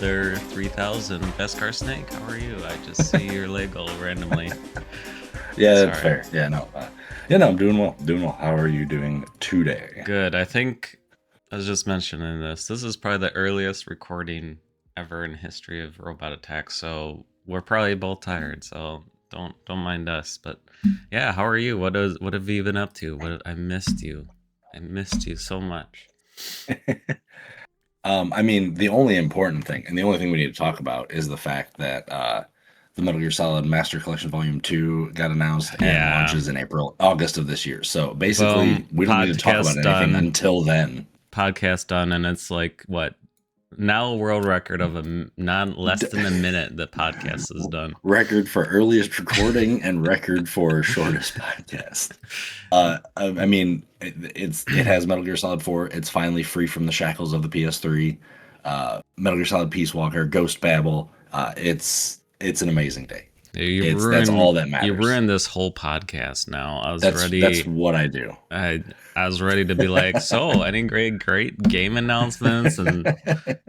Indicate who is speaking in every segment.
Speaker 1: another 3,000. Beskar Snake, how are you? I just see your Lego randomly.
Speaker 2: Yeah, that's fair. Yeah, no, I'm doing well. Doing well. How are you doing today?
Speaker 1: Good. I think I was just mentioning this. This is probably the earliest recording ever in history of Robot Attack, so we're probably both tired. So don't mind us. But yeah, how are you? What have you been up to? I missed you. I missed you so much.
Speaker 2: I mean, the only important thing, and the only thing we need to talk about, is the fact that the Metal Gear Solid Master Collection Volume 2 got announced and launches in August of this year. So basically, we don't need to talk about anything until then.
Speaker 1: Podcast done, and it's like, what? Now a world record of less than a minute the podcast is done.
Speaker 2: Record for earliest recording and record for shortest podcast. I mean, it has Metal Gear Solid 4. It's finally free from the shackles of the PS3. Metal Gear Solid Peace Walker, Ghost Babel. It's an amazing day. That's all that matters.
Speaker 1: You ruined this whole podcast now.
Speaker 2: That's what I do.
Speaker 1: I was ready to be like, so any great game announcements and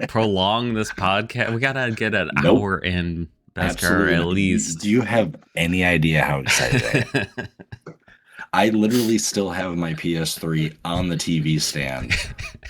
Speaker 1: prolong this podcast. We gotta get an hour in, Beskar, at least.
Speaker 2: Do you have any idea how excited I am? I literally still have my PS3 on the TV stand,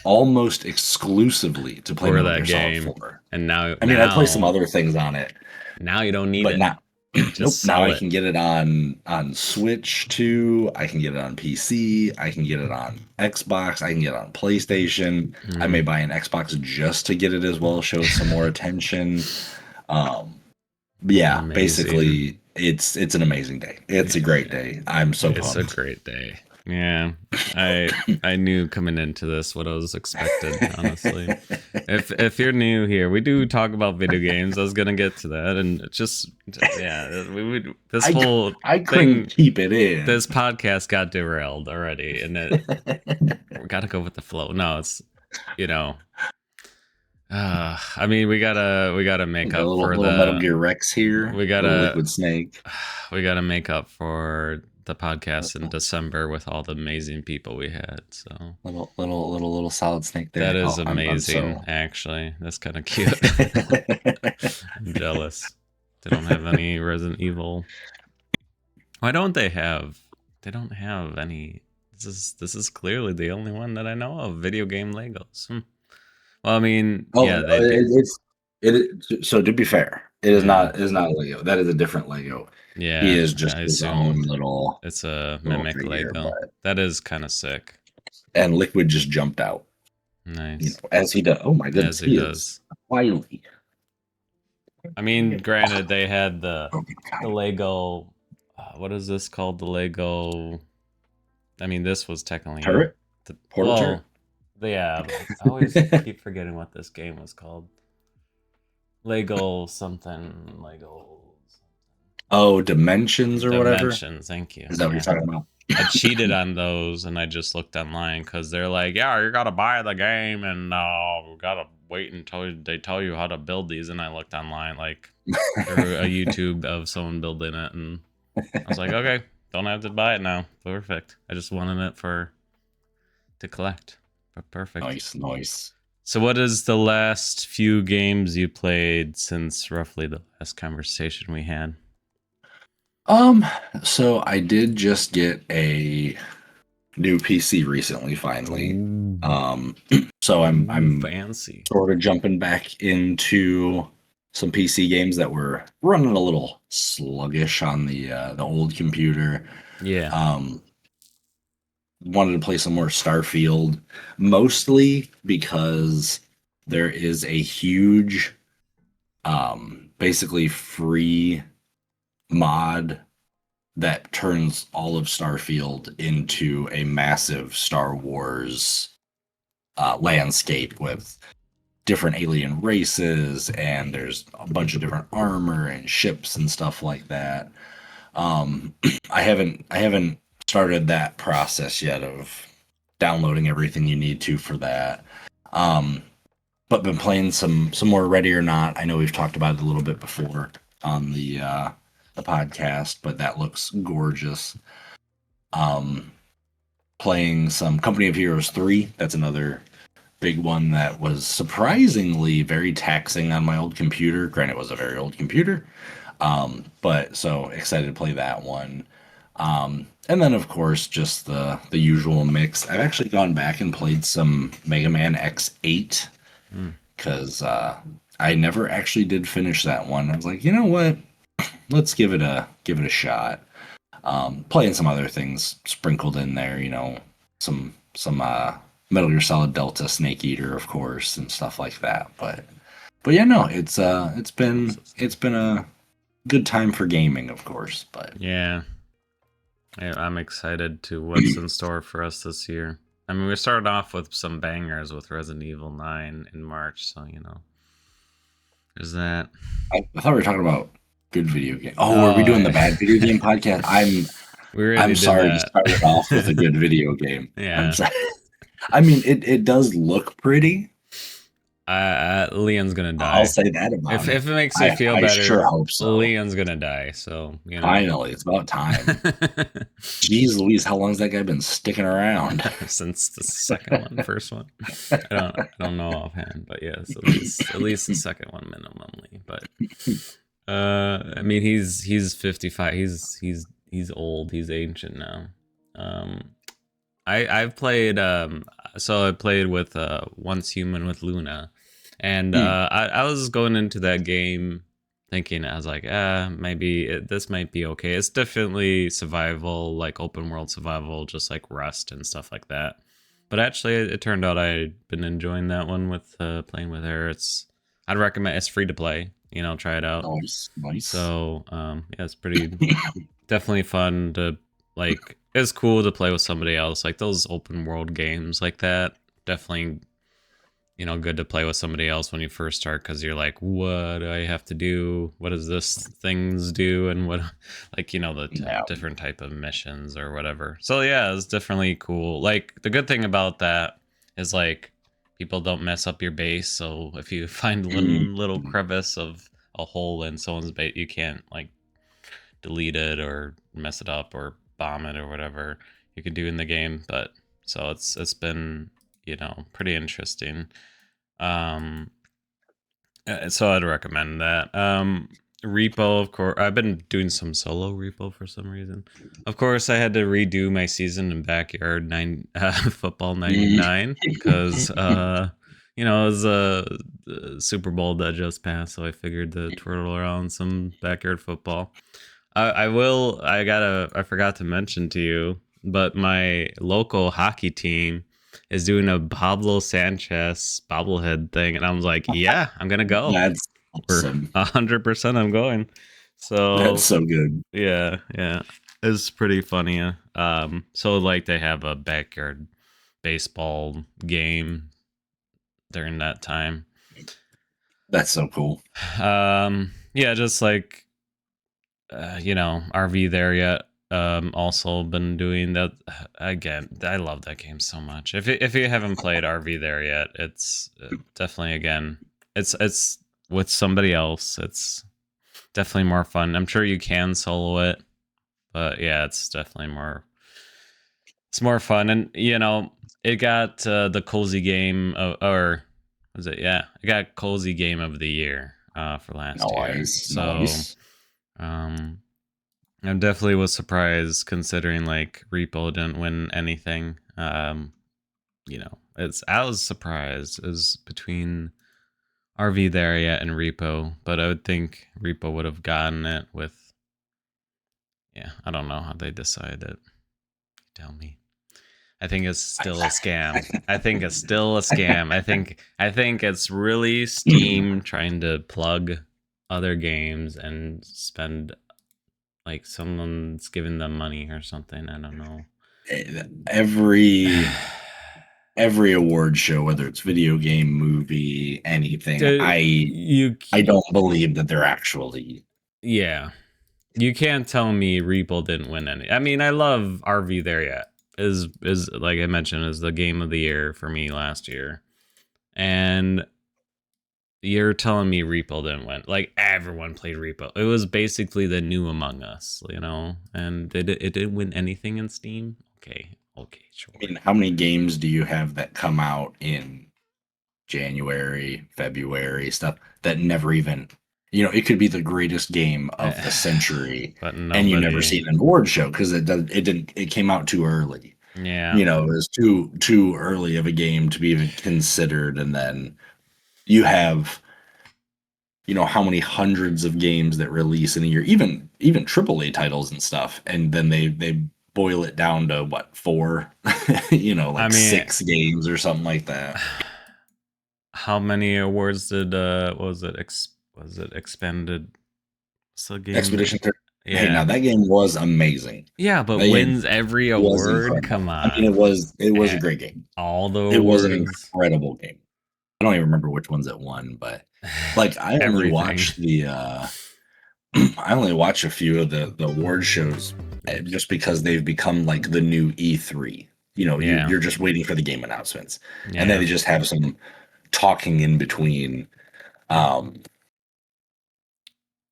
Speaker 2: almost exclusively to play Metal Gear Solid 4.
Speaker 1: And now,
Speaker 2: I play some other things on it.
Speaker 1: Now you don't need it.
Speaker 2: Now I can get it on Switch too. I can get it on PC. I can get it on Xbox. I can get it on PlayStation. I may buy an Xbox just to get it as well, show some more attention. Yeah, amazing. Basically, it's an amazing day. It's a great day. I'm so pumped.
Speaker 1: It's a great day. Yeah, I knew coming into this what I was expected, honestly. If you're new here, we do talk about video games. I was gonna get to that, and
Speaker 2: I couldn't keep it in.
Speaker 1: This podcast got derailed already, and we gotta go with the flow. No, it's I mean, we gotta make up for the
Speaker 2: Metal Gear Rex here.
Speaker 1: We gotta
Speaker 2: Liquid Snake.
Speaker 1: We gotta make up for the podcast in December with all the amazing people we had. So
Speaker 2: little Solid Snake there.
Speaker 1: That is amazing. Actually, that's kind of cute. I'm jealous. They don't have any Resident Evil. Why don't they have? They don't have any. This is clearly the only one that I know of. Video game Legos. Well, I mean,
Speaker 2: so to be fair, it is not a Lego. That is a different Lego.
Speaker 1: Yeah,
Speaker 2: he is just his own little.
Speaker 1: It's a mimic Lego. That is kind of sick.
Speaker 2: And Liquid just jumped out.
Speaker 1: Nice,
Speaker 2: as he does. Oh my goodness,
Speaker 1: as he does.
Speaker 2: Wily.
Speaker 1: I mean, granted, they had the Lego. What is this called? The Lego. I mean, this was technically
Speaker 2: turret. Turret.
Speaker 1: Yeah, I always keep forgetting what this game was called. Lego something.
Speaker 2: Oh, Dimensions or whatever?
Speaker 1: Dimensions, thank you.
Speaker 2: Is that what you're talking about?
Speaker 1: I cheated on those, and I just looked online because they're like, yeah, you gotta buy the game, and gotta wait until they tell you how to build these. And I looked online, like, a YouTube of someone building it, and I was like, okay, don't have to buy it now. Perfect. I just wanted it to collect. But perfect.
Speaker 2: Nice.
Speaker 1: So what is the last few games you played since roughly the last conversation we had?
Speaker 2: So I did just get a new PC recently, finally. So I'm
Speaker 1: fancy.
Speaker 2: Sort of jumping back into some PC games that were running a little sluggish on the old computer.
Speaker 1: Yeah.
Speaker 2: Wanted to play some more Starfield, mostly because there is a huge, basically free mod that turns all of Starfield into a massive Star Wars landscape with different alien races, and there's a bunch of different armor and ships and stuff like that. I haven't started that process yet of downloading everything you need to for that. But been playing some more Ready or Not. I know we've talked about it a little bit before on the podcast, but that looks gorgeous. Playing some Company of Heroes 3. That's another big one that was surprisingly very taxing on my old computer. Granted, it was a very old computer. But so excited to play that one. And then of course just the usual mix. I've actually gone back and played some Mega Man X8
Speaker 1: Hmm.
Speaker 2: because I never actually did finish that one. I was like, you know what? Let's give it a shot. Playing some other things sprinkled in there, you know, some Metal Gear Solid Delta Snake Eater, of course, and stuff like that. But yeah, no, it's been a good time for gaming, of course. But
Speaker 1: Yeah. I'm excited to what's in store for us this year. I mean, we started off with some bangers with Resident Evil 9 in March, so you know, there's that.
Speaker 2: I thought we were talking about good video game. Oh, were we
Speaker 1: Oh,
Speaker 2: doing the
Speaker 1: yeah.
Speaker 2: bad video game podcast?
Speaker 1: We already
Speaker 2: I'm
Speaker 1: did
Speaker 2: sorry to
Speaker 1: that.
Speaker 2: start it off with a good video game. I'm
Speaker 1: Yeah.
Speaker 2: sorry. I mean, it does look pretty.
Speaker 1: Leon's gonna die.
Speaker 2: I'll say that about
Speaker 1: If
Speaker 2: it.
Speaker 1: it makes you feel
Speaker 2: I
Speaker 1: better,
Speaker 2: sure hope so.
Speaker 1: Leon's gonna die. So you know.
Speaker 2: Finally, it's about time. Jeez Louise, how long's that guy been sticking around?
Speaker 1: Since the second one, first one. I don't know offhand, but yes, at least the second one minimally. But I mean, he's 55. He's old. He's ancient now. I've played so I played with Once Human with Luna, and I was going into that game thinking, I was like, maybe this might be okay. It's definitely survival, like open world survival, just like Rust and stuff like that. But actually, it turned out I'd been enjoying that one with playing with her. I'd recommend. It's free to play. You know, try it out.
Speaker 2: Nice.
Speaker 1: So yeah, it's pretty definitely fun to like. It's cool to play with somebody else. Like those open world games like that. Definitely, you know, good to play with somebody else when you first start because you're like, what do I have to do? What does this things do? And what, like, you know, the different type of missions or whatever. So yeah, it's definitely cool. Like the good thing about that is like people don't mess up your base. So if you find one little crevice of a hole in someone's base, you can't like delete it or mess it up or bomb it or whatever you can do in the game. But so it's been, you know, pretty interesting. So I'd recommend that. Repo, of course. I've been doing some solo repo for some reason. Of course, I had to redo my season in backyard football 99 because you know, it was a Super Bowl that just passed, so I figured to twirl around some backyard football. I forgot to mention to you, but my local hockey team is doing a Pablo Sanchez bobblehead thing, and I was like, yeah, I'm gonna go.
Speaker 2: That's awesome.
Speaker 1: 100% I'm going. So
Speaker 2: that's so good.
Speaker 1: Yeah, it's pretty funny. So like they have a backyard baseball game during that time.
Speaker 2: That's so cool.
Speaker 1: Yeah, just like you know, RV there yet. Also been doing that again. I love that game so much. If you haven't played RV there yet, it's definitely again. It's with somebody else. It's definitely more fun. I'm sure you can solo it, but yeah, it's definitely more. It's more fun, and you know, it got the cozy game or was it? Yeah, it got cozy game of the year for last year. So. I definitely was surprised considering like Repo didn't win anything. You know, I was surprised as between RV there yet and Repo, but I would think Repo would have gotten it with. Yeah, I don't know how they decided. Tell me. I think it's still a scam. I think it's still a scam. I think it's really Steam trying to plug other games and spend like someone's giving them money or something. I don't know.
Speaker 2: Every award show, whether it's video game, movie, anything, I don't believe that they're actually.
Speaker 1: Yeah, you can't tell me Repo didn't win any. I mean, I love RV there yet. Is like I mentioned, is the game of the year for me last year, and you're telling me Repo didn't win? Like everyone played Repo. It was basically the new Among Us, you know, and it didn't win anything in Steam. Okay, sure.
Speaker 2: I mean, how many games do you have that come out in January, February, stuff that never even, it could be the greatest game of the century,
Speaker 1: but
Speaker 2: and you never
Speaker 1: nobody.
Speaker 2: see an award show because it came out too early.
Speaker 1: Yeah.
Speaker 2: It was too early of a game to be even considered, and then you have how many hundreds of games that release in a year, even AAA titles and stuff, and then they boil it down to what, 4, like
Speaker 1: I mean,
Speaker 2: 6 games or something like that.
Speaker 1: How many awards did was it Expanded? So game
Speaker 2: Expedition 30.
Speaker 1: Yeah.
Speaker 2: Hey, now that game was amazing.
Speaker 1: Yeah, but
Speaker 2: That game
Speaker 1: wins every
Speaker 2: was
Speaker 1: award.
Speaker 2: incredible.
Speaker 1: Come on.
Speaker 2: I mean, it was a great game.
Speaker 1: All the
Speaker 2: It was an
Speaker 1: awards.
Speaker 2: incredible game. I don't even remember which ones it won, but like I only watched I only watch a few of the award shows just because they've become like the new E3.
Speaker 1: Yeah.
Speaker 2: You're just waiting for the game announcements,
Speaker 1: Yeah.
Speaker 2: and then they just have some talking in between.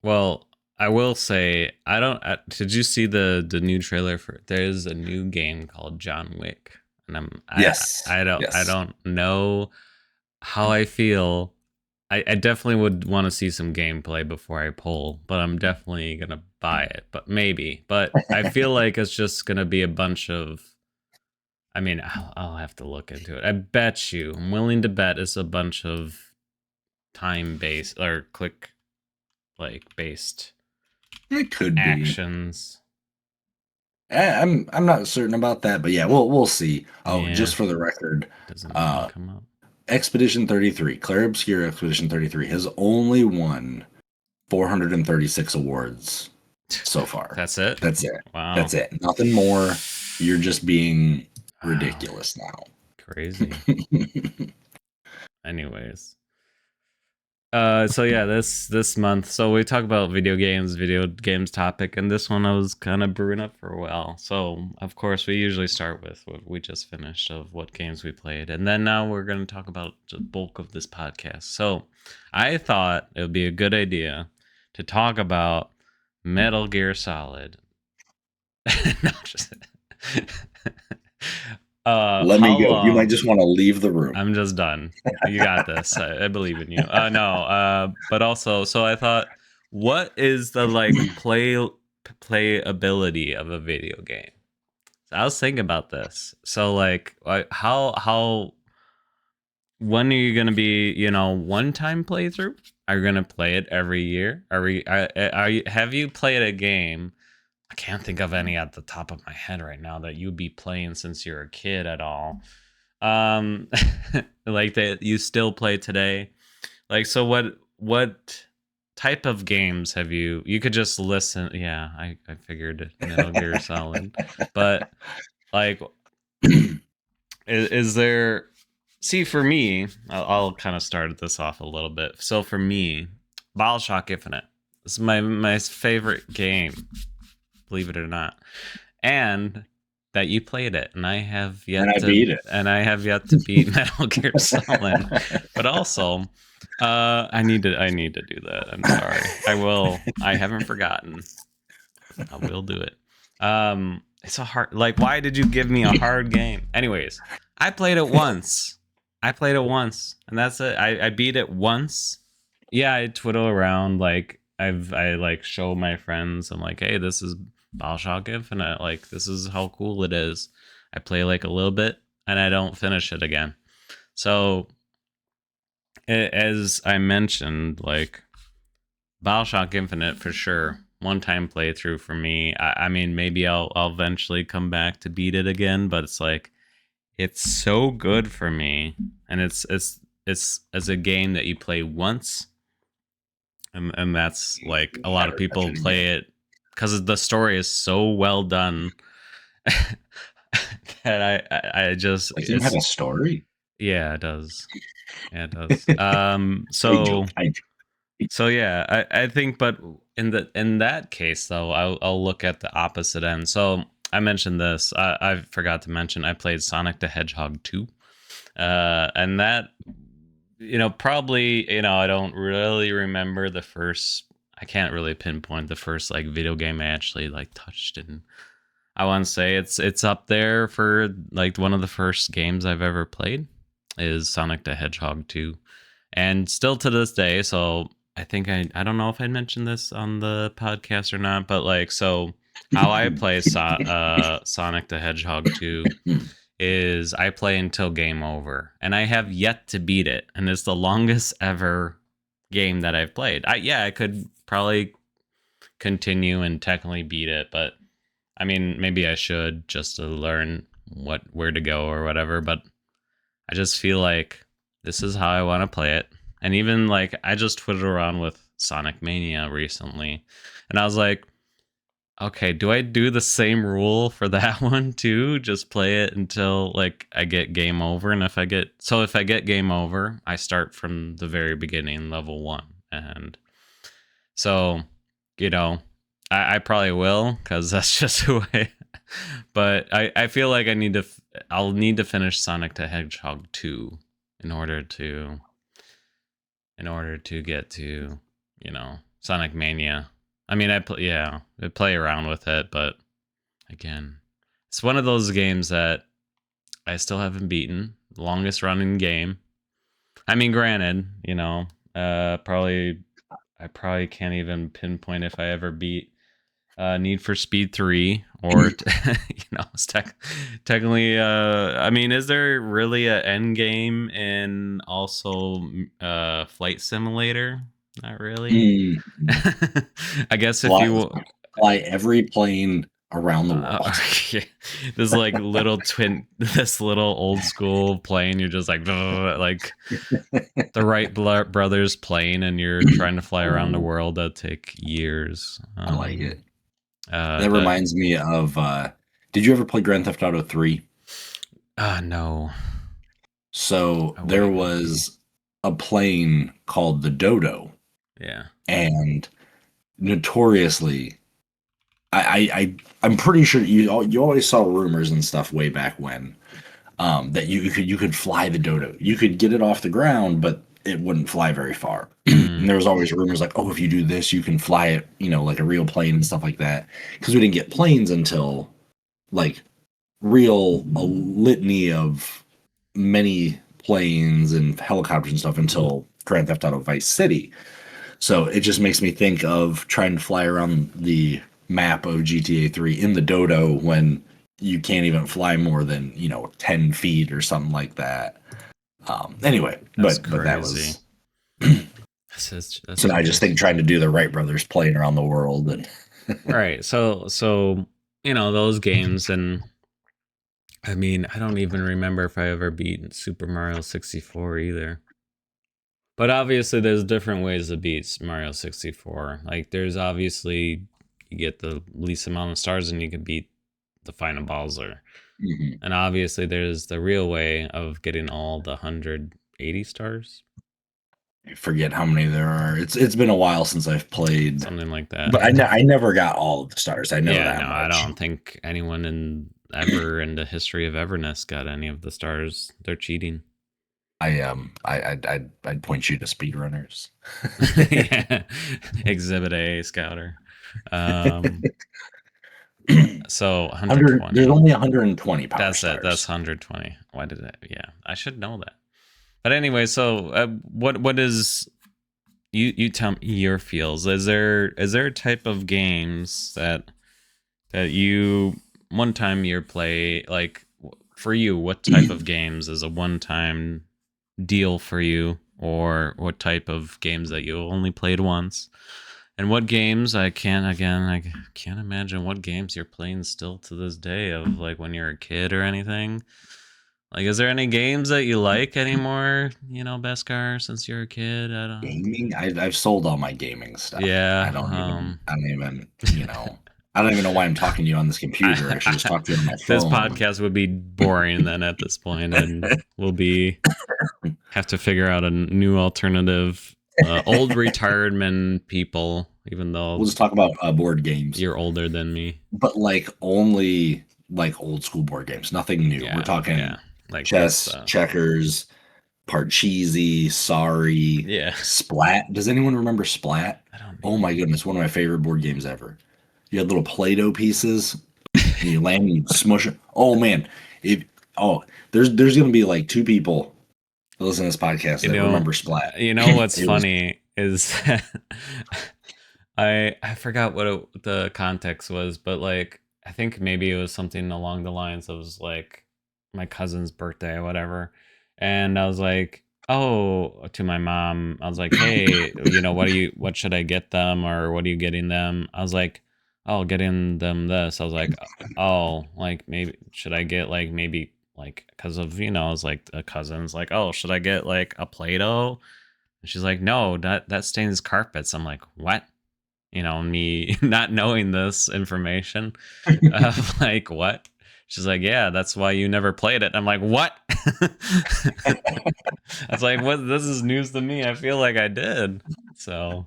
Speaker 1: Well, I will say I don't. Did you see the new trailer for? There's a new game called John Wick, and
Speaker 2: Yes.
Speaker 1: I
Speaker 2: Yes.
Speaker 1: don't know how I feel. I definitely would want to see some gameplay before I pull, but I'm definitely gonna buy it. But maybe. But I feel like it's just gonna be a bunch of. I mean, I'll have to look into it. I bet you, I'm willing to bet it's a bunch of time-based or click based
Speaker 2: It could
Speaker 1: actions.
Speaker 2: be. I'm not certain about that, but yeah, we'll see. Oh,
Speaker 1: Yeah.
Speaker 2: just for the record,
Speaker 1: Doesn't come up.
Speaker 2: Expedition 33, Claire Obscure Expedition 33 has only won 436 awards so far.
Speaker 1: That's it?
Speaker 2: That's it.
Speaker 1: Wow.
Speaker 2: That's it. Nothing more. You're just being ridiculous now.
Speaker 1: Crazy. Anyways. So yeah, this month. So we talk about video games topic, and this one I was kind of brewing up for a while. So of course we usually start with what we just finished of what games we played, and then now we're going to talk about the bulk of this podcast. So I thought it would be a good idea to talk about Metal Gear Solid. No, just
Speaker 2: let me go. You might just want to leave the room.
Speaker 1: I'm just done. You got this. I believe in you. No. But also, so I thought, what is the playability of a video game? So I was thinking about this. So how when are you gonna be one time playthrough? Are you gonna play it every year? Have you played a game? I can't think of any at the top of my head right now that you'd be playing since you're a kid at all. Like that you still play today. Like, so what type of games have you could just listen? Yeah, I figured Metal Gear Solid. But like is there, see, for me, I'll kind of start this off a little bit. So for me, BioShock Infinite is my favorite game, believe it or not, and that you played it, and I have yet to
Speaker 2: beat it,
Speaker 1: and I have yet to beat Metal Gear Solid. But also, I need to do that. I'm sorry. I will. I haven't forgotten. I will do it. It's a hard. Like, why did you give me a hard game? Anyways, I played it once. And that's it. I beat it once. Yeah, I twiddle around. Like, I show my friends. I'm like, hey, this is BioShock Infinite. Like, this is how cool it is. I play like a little bit, and I don't finish it again. So, as I mentioned, like, BioShock Infinite for sure. One-time playthrough for me. I mean, maybe I'll eventually come back to beat it again, but it's like, it's so good for me, and it's as a game that you play once, and that's like a lot of people play it because the story is so well done that I just,
Speaker 2: like, you have a story.
Speaker 1: Yeah, it does. Yeah, it does. So yeah, I think, but in that case though, I'll look at the opposite end. So I mentioned this. I forgot to mention I played Sonic the Hedgehog 2, and that, probably, I don't really remember the first. I can't really pinpoint the first like video game I actually like touched, and I want to say it's up there for like one of the first games I've ever played. is Sonic the Hedgehog 2. And still to this day, so I think I don't know if I mentioned this on the podcast or not, but like, so how I play Sonic the Hedgehog 2 is I play until game over, and I have yet to beat it, and it's the longest ever game that I've played. I could probably continue and technically beat it, but I mean, maybe I should just to learn where to go or whatever, but I just feel like this is how I want to play it. And even like I just twittered around with Sonic Mania recently, and I was like, okay, do I do the same rule for that one too? Just play it until like I get game over, and if I get game over, I start from the very beginning, level 1. And so, you know, I probably will, because that's just who I. But I feel like I'll need to finish Sonic the Hedgehog 2 in order to get to, Sonic Mania. I mean, I play around with it, but again, it's one of those games that I still haven't beaten. Longest running game. I mean, granted, probably I probably can't even pinpoint if I ever beat Need for Speed 3 or it's technically I mean, is there really an end game in also Flight Simulator? Not really. I guess if you
Speaker 2: fly every plane around the world.
Speaker 1: This like this little old school plane, you're just like the Wright brothers plane, and you're trying to fly around the world. That take years.
Speaker 2: I like it. That reminds me of did you ever play Grand Theft Auto 3?
Speaker 1: No.
Speaker 2: So there was a plane called the Dodo.
Speaker 1: Yeah.
Speaker 2: And notoriously, I'm pretty sure you always saw rumors and stuff way back when that you could fly the Dodo. You could get it off the ground, but it wouldn't fly very far. And there was always rumors like, oh, if you do this, you can fly it, like a real plane and stuff like that. Because we didn't get planes until like a litany of many planes and helicopters and stuff until Grand Theft Auto Vice City. So it just makes me think of trying to fly around the map of GTA 3 in the Dodo when you can't even fly more than 10 feet or something like that. Anyway, but that was so I just think trying to do the Wright brothers playing around the world and
Speaker 1: right. So those games, and I mean, I don't even remember if I ever beat Super Mario 64 either. But obviously, there's different ways to beat Mario 64. Like, there's obviously, you get the least amount of stars and you can beat the final Bowser.
Speaker 2: Mm-hmm.
Speaker 1: And obviously, there's the real way of getting all the 180 stars.
Speaker 2: I forget how many there are. It's been a while since I've played.
Speaker 1: Something like that.
Speaker 2: But I never got all of the stars. I know that much.
Speaker 1: I don't think anyone ever in the history of Everness got any of the stars. They're cheating.
Speaker 2: I'd point you to speedrunners.
Speaker 1: Yeah. Exhibit A, Scouter. So 120.
Speaker 2: There's only 120 power
Speaker 1: That's
Speaker 2: stars.
Speaker 1: It. That's 120. Why did that? Yeah, I should know that. But anyway, so what is you tell me your feels? Is there a type of games that you one time you play, like for you? What type of games is a one-time deal for you, or what type of games that you only played once? And what games I can't imagine what games you're playing still to this day, of like when you're a kid or anything. Like, is there any games that you like anymore, Beskar, since you're a kid? I don't.
Speaker 2: Gaming? I've sold all my gaming stuff.
Speaker 1: Yeah.
Speaker 2: I don't even I don't even know why I'm talking to you on this computer. I should just talk to you on my phone.
Speaker 1: This podcast would be boring then at this point, and we'll have to figure out a new alternative. Old retired men people, even though
Speaker 2: we'll just talk about board games.
Speaker 1: You're older than me,
Speaker 2: but only old school board games, nothing new. We're talking like chess, checkers, Parcheesi, Sorry, Splat. Does anyone remember Splat?
Speaker 1: I don't know.
Speaker 2: Oh my goodness, one of my favorite board games ever. You had little Play-Doh pieces, and you land and you smush it. Oh man, there's gonna be like two people listen to this podcast
Speaker 1: You
Speaker 2: that
Speaker 1: know,
Speaker 2: remember Splat.
Speaker 1: what's
Speaker 2: It was
Speaker 1: funny is I forgot what the context was, but like I think maybe it was something along the lines of like my cousin's birthday or whatever, and I was like, oh, to my mom, I was like, hey, what should I get them, or what are you getting them? I was like, oh, getting them this. I was like, oh, like maybe should I get like maybe like because of I was like a cousin's like, oh, should I get like a Play-Doh? And she's like, no, that stains carpets. I'm like, what? Me not knowing this information. Like, what? She's like, yeah, that's why you never played it. I'm like, what? I was like, what? This is news to me. I feel like I did. So,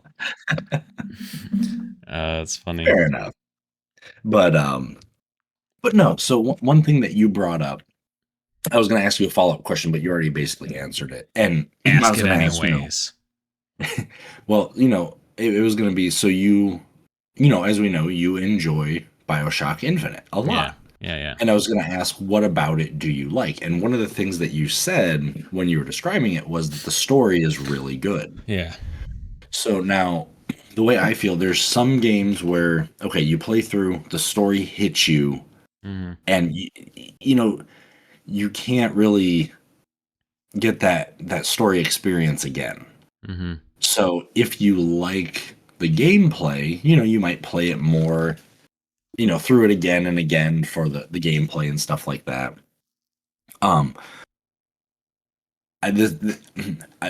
Speaker 1: it's funny.
Speaker 2: fair enough. But no. So one thing that you brought up, I was going to ask you a follow up question, but you already basically answered it. And I
Speaker 1: Ask
Speaker 2: was
Speaker 1: it
Speaker 2: going to ask,
Speaker 1: anyways.
Speaker 2: well, it was going to be so as we know, you enjoy Bioshock Infinite a
Speaker 1: Yeah,
Speaker 2: lot.
Speaker 1: yeah, yeah,
Speaker 2: And I was going to ask, what about it do you like? And one of the things that you said when you were describing it was that the story is really good.
Speaker 1: yeah.
Speaker 2: So now, the way I feel, there's some games where, okay, you play through, the story hits you,
Speaker 1: Mm-hmm.
Speaker 2: and you can't really get that story experience again.
Speaker 1: Mm-hmm.
Speaker 2: So if you like the gameplay, you might play it more, through it again and again for the gameplay and stuff like that. Um,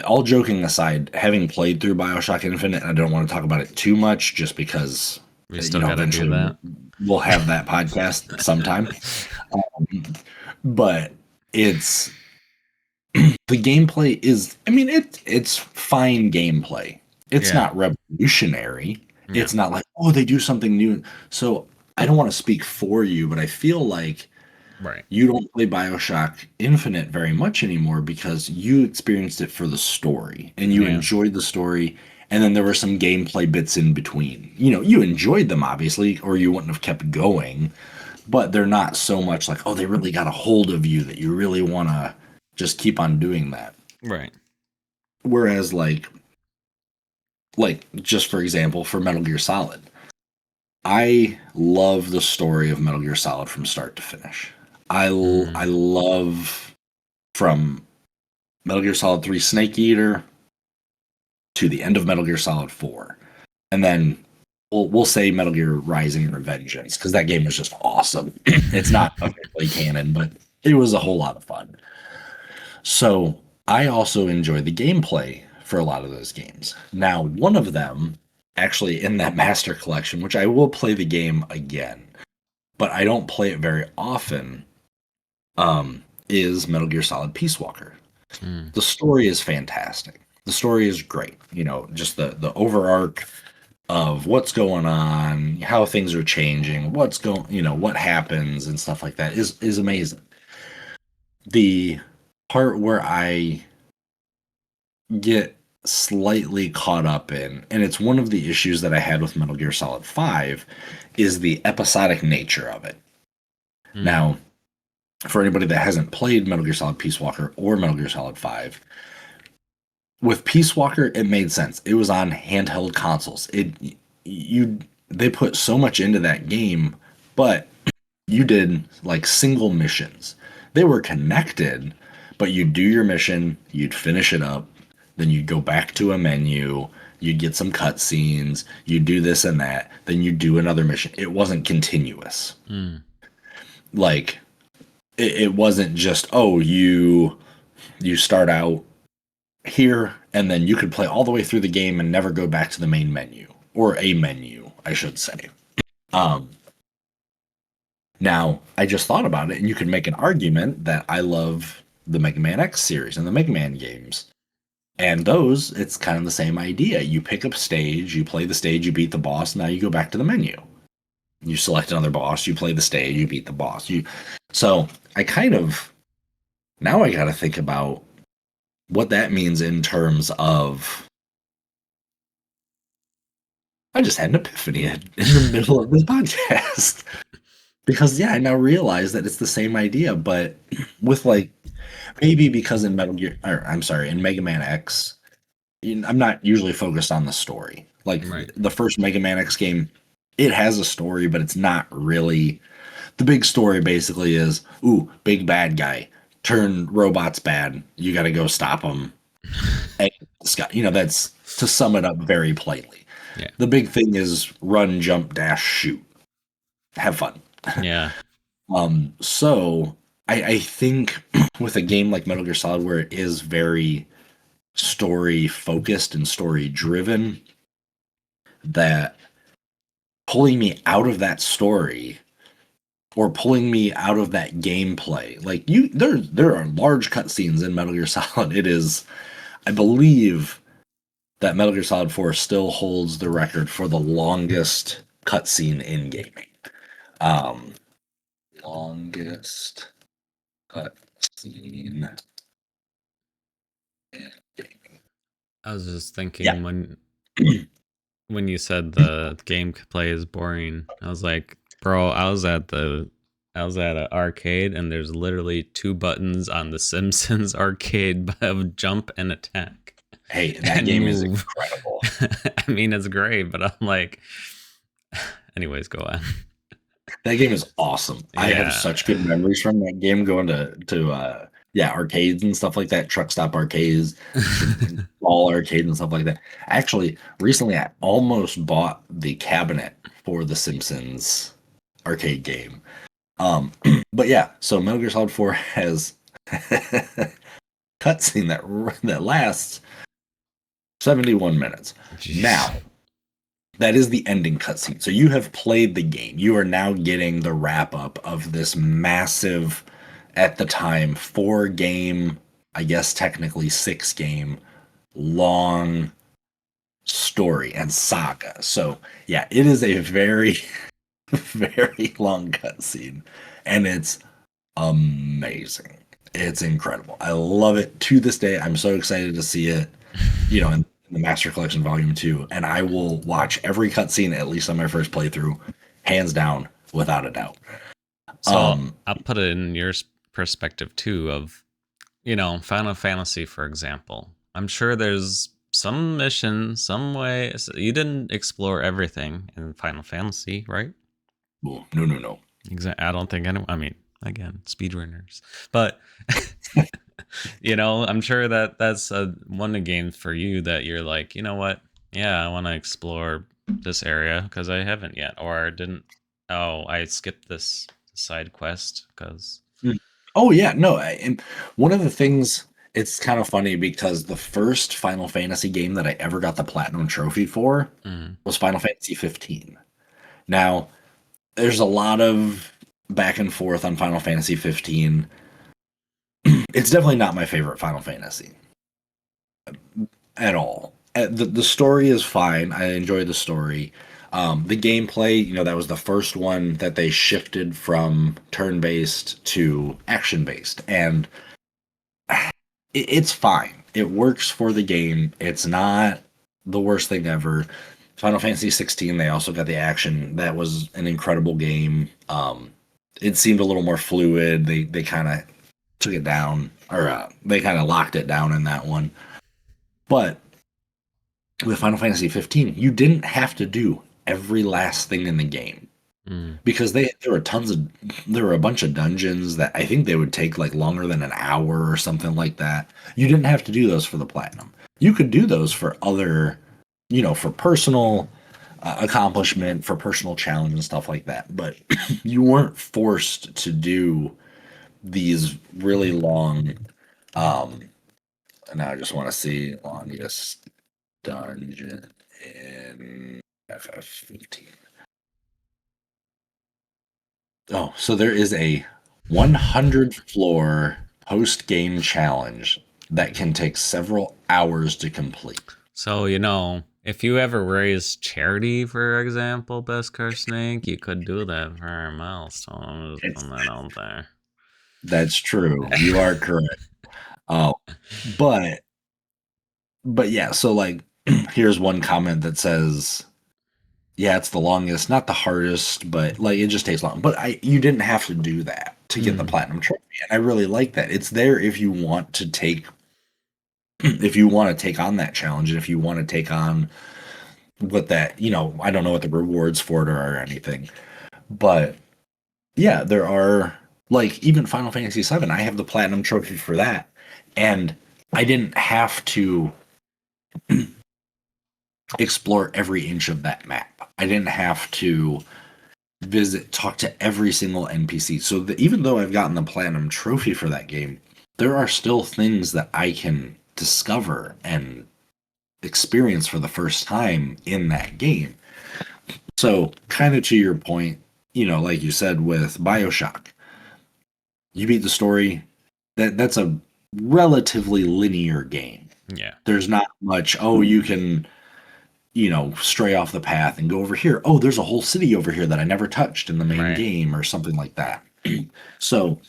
Speaker 2: all joking aside, having played through Bioshock Infinite, I don't want to talk about it too much, just because
Speaker 1: We still got to do
Speaker 2: eventually
Speaker 1: that.
Speaker 2: we'll have that podcast sometime. But it's the gameplay is, I mean, it's fine gameplay. It's
Speaker 1: Yeah,
Speaker 2: not revolutionary.
Speaker 1: yeah,
Speaker 2: It's not like, oh, they do something new. So I don't want to speak for you, but I feel like
Speaker 1: right.
Speaker 2: you don't play BioShock Infinite very much anymore because you experienced it for the story and you
Speaker 1: Yeah,
Speaker 2: enjoyed the story. And then there were some gameplay bits in between. You enjoyed them, obviously, or you wouldn't have kept going, but they're not so much like, oh, they really got a hold of you that you really want to just keep on doing that.
Speaker 1: right.
Speaker 2: Whereas, like just for example, for Metal Gear Solid, I love the story of Metal Gear Solid from start to finish.
Speaker 1: Mm-hmm.
Speaker 2: I love from Metal Gear Solid 3 Snake Eater to the end of Metal Gear Solid 4. And then we'll say Metal Gear Rising Revengeance, because that game was just awesome. It's not officially canon, but it was a whole lot of fun. So I also enjoy the gameplay for a lot of those games. Now, one of them, actually in that Master Collection, which I will play the game again, but I don't play it very often, is Metal Gear Solid Peace Walker.
Speaker 1: Mm.
Speaker 2: The story is fantastic. The story is great. Just the overarch of what's going on, how things are changing, what happens and stuff like that is amazing. The part where I get slightly caught up in, and it's one of the issues that I had with Metal Gear Solid 5, is the episodic nature of it.
Speaker 1: Mm.
Speaker 2: Now, for anybody that hasn't played Metal Gear Solid Peace Walker or Metal Gear Solid 5, with Peace Walker, it made sense. It was on handheld consoles. They put so much into that game, but you did like single missions. They were connected, but you'd do your mission, you'd finish it up, then you'd go back to a menu, you'd get some cutscenes, you'd do this and that, then you'd do another mission. It wasn't continuous.
Speaker 1: Mm.
Speaker 2: Like it wasn't just, oh, you start out here and then you could play all the way through the game and never go back to the main menu, or a menu, I should say. Um Now, I just thought about it, and you could make an argument that I love the Mega Man X series and the Mega Man games. And those, it's kind of the same idea. You pick up stage, you play the stage, you beat the boss, now you go back to the menu. You select another boss, you play the stage, you beat the boss. So I kind of, now I got to think about what that means in terms of. I just had an epiphany in the middle of this podcast. Because yeah, I now realize that it's the same idea, but with like maybe because in Metal Gear, or I'm sorry, in Mega Man X, I'm not usually focused on the story. Like
Speaker 1: Right.
Speaker 2: the first Mega Man X game, it has a story, but it's not really the big story. Basically, is ooh, big bad guy, turn robots bad. You got to go stop them. And that's to sum it up very plainly.
Speaker 1: Yeah.
Speaker 2: The big thing is run, jump, dash, shoot, have fun.
Speaker 1: Yeah.
Speaker 2: So I think with a game like Metal Gear Solid, where it is very story focused and story driven, that pulling me out of that story or pulling me out of that gameplay, like there are large cutscenes in Metal Gear Solid. It is, I believe, that Metal Gear Solid 4 still holds the record for the longest cutscene in gaming. Um, longest cutscene in gaming.
Speaker 1: I was just
Speaker 2: Yeah.
Speaker 1: thinking when you said the gameplay is boring, I was like, bro, I was at an arcade and there's literally two buttons on the Simpsons arcade of jump and attack
Speaker 2: Hey, that
Speaker 1: and
Speaker 2: game is
Speaker 1: move.
Speaker 2: incredible.
Speaker 1: I mean, it's great, but I'm like, anyways, go on.
Speaker 2: That game is awesome. I have
Speaker 1: Yeah.
Speaker 2: such good memories from that game going to yeah, arcades and stuff like that, truck stop arcades, all arcades and stuff like that. Actually, recently I almost bought the cabinet for the Simpsons arcade game. But yeah, so Metal Gear Solid 4 has cutscene that lasts 71 minutes.
Speaker 1: Jeez.
Speaker 2: Now, that is the ending cutscene. So you have played the game. You are now getting the wrap up of this massive, at the time, 4 game, I guess technically 6 game, long story and saga. So yeah, it is a very, very long cutscene, and it's amazing. It's incredible. I love it to this day. I'm so excited to see it, in the Master Collection Volume 2, and I will watch every cutscene at least on my first playthrough, hands down, without a doubt.
Speaker 1: So I'll put it in your perspective too of, Final Fantasy, for example. I'm sure there's some mission, some way. You didn't explore everything in Final Fantasy, right?
Speaker 2: No, no, no.
Speaker 1: I don't think anyone, I mean, again, speedrunners. But, I'm sure that's one of the games for you that you're like, you know what? Yeah, I want to explore this area because I haven't yet. Or didn't, oh, I skipped this side quest because.
Speaker 2: Oh yeah, no. And one of the things, it's kind of funny because the first Final Fantasy game that I ever got the platinum trophy for was Final Fantasy 15. Now, there's a lot of back and forth on Final Fantasy 15. It's definitely not my favorite Final Fantasy at all. The story is fine. I enjoy the story. The gameplay, that was the first one that they shifted from turn-based to action-based, and it's fine. It works for the game. It's not the worst thing ever. Final Fantasy 16, they also got the action. That was an incredible game. It seemed a little more fluid. They kind of took it down, or they kind of locked it down in that one. But with Final Fantasy 15, you didn't have to do every last thing in the game because there were a bunch of dungeons that I think they would take like longer than an hour or something like that. You didn't have to do those for the platinum. You could do those for other, for personal accomplishment, for personal challenge and stuff like that. But you weren't forced to do these really long. And I just want to see longest dungeon in FF15. Oh, so there is a 100 floor post game challenge that can take several hours to complete.
Speaker 1: So, if you ever raise charity, for example, Beskar Snake, you could do that for a milestone. I'm just putting that out there.
Speaker 2: That's true. You are correct. But yeah, so like here's one comment that says yeah, it's the longest, not the hardest, but like it just takes long. But you didn't have to do that to get the platinum trophy, and I really like that. It's there if you want to take if you want to take on that challenge, and if you want to take on what that, I don't know what the rewards for it are or anything, but yeah, there are like even Final Fantasy VII. I have the platinum trophy for that, and I didn't have to explore every inch of that map. I didn't have to talk to every single NPC. So even though I've gotten the platinum trophy for that game, there are still things that I can discover and experience for the first time in that game. So, kind of to your point, like you said with BioShock, you beat the story. That's a relatively linear game.
Speaker 1: Yeah.
Speaker 2: There's not much, oh, you can, stray off the path and go over here. Oh, there's a whole city over here that I never touched in the main game or something like that. So,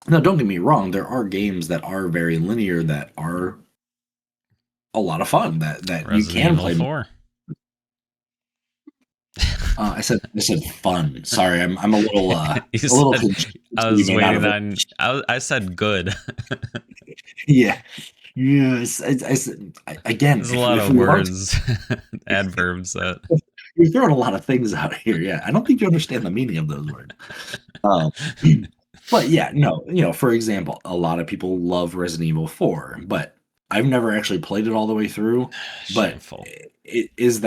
Speaker 2: now don't get me wrong, there are games that are very linear that are a lot of fun that you can
Speaker 1: Evil
Speaker 2: play.
Speaker 1: 4.
Speaker 2: I said fun. Sorry, I'm a little
Speaker 1: I was waiting on. I said good.
Speaker 2: Yeah. Yes. Again,
Speaker 1: There's a lot of words, adverbs that
Speaker 2: you're throwing a lot of things out here. Yeah, I don't think you understand the meaning of those words. But yeah, no, for example, a lot of people love Resident Evil 4, but I've never actually played it all the way through.
Speaker 1: Shameful.
Speaker 2: But is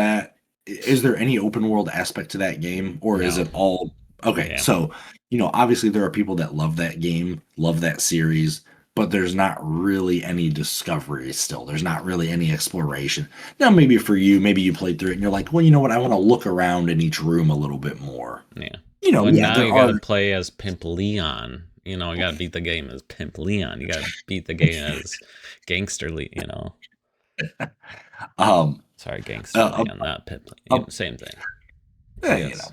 Speaker 2: there any open world aspect to that game, or is it all okay? Yeah. So, obviously there are people that love that game, love that series, but there's not really any discovery still. There's not really any exploration. Now, maybe for you, maybe you played through it and you're like, well, you know what? I want to look around in each room a little bit more.
Speaker 1: Yeah.
Speaker 2: Now
Speaker 1: you got to play as Pimp Leon. You got to beat the game as Pimp Leon. You got to beat the game as Gangster Leon. Sorry, Gangster Leon, not Pimp Leon. Same thing.
Speaker 2: Yes.